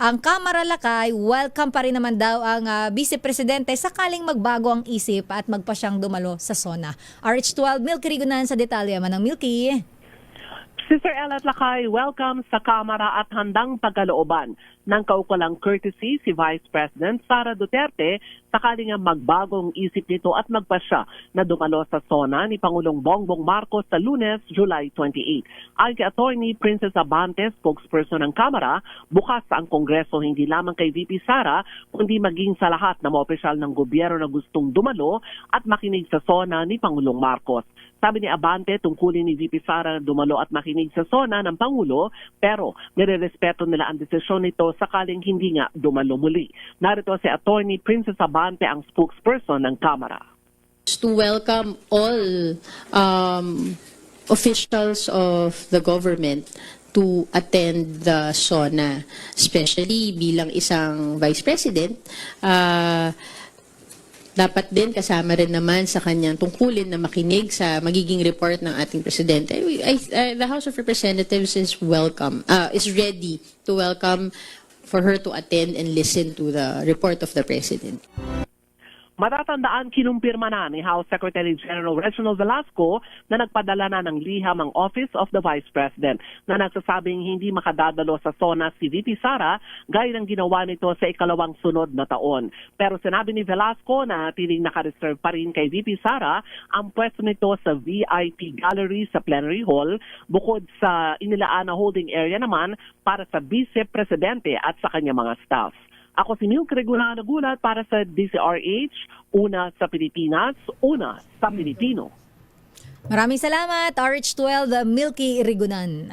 ang Kamara Lakay, welcome pa rin naman daw ang Vice Presidente sakaling magbago ang isip at magpa siyang dumalo sa SONA. RH12, Milky Rigunan sa detalye man ng Milky. Sister Ella at Lakay, welcome sa Kamara at handang pagkalooban ng kaukulang courtesy si Vice President Sara Duterte sakaling ang magbagong isip nito at magpasya na dumalo sa SONA ni Pangulong Bongbong Marcos sa Lunes, July 28. Ayon kay Attorney Princess Abante, spokesperson ng Kamara, bukas ang Kongreso hindi lamang kay VP Sara kundi maging sa lahat ng mga opisyal ng gobyerno na gustong dumalo at makinig sa SONA ni Pangulong Marcos. Sabi ni Abante, tungkulin ni VP Sara na dumalo at makinig sa SONA ng Pangulo, pero nirerespeto nila ang desisyon nito sakaling hindi nga dumalo muli. Narito si Attorney Princess Abante, ang spokesperson ng Kamara. To welcome all officials of the government to attend the SONA, especially bilang isang Vice President. Dapat din kasama rin naman sa kanyang tungkulin na makinig sa magiging report ng ating presidente. The House of Representatives is ready to welcome for her to attend and listen to the report of the president. Matatandaan, kinumpirma na ni House Secretary General Reginald Velasco na nagpadala na ng liham ang Office of the Vice President na nagsasabing hindi makadadalo sa SONA si VP Sara gaya ng ginawa nito sa ikalawang sunod na taon. Pero sinabi ni Velasco na tiling nakareserve pa rin kay VP Sara ang pwesto nito sa VIP Gallery sa Plenary Hall bukod sa inilaan na holding area naman para sa Vice Presidente at sa kanyang mga staff. Ako si Milky Rigunan nagulat para sa DZRH, una sa Pilipinas, una sa Pilipino. Maraming salamat, RH12, Milky Rigunan.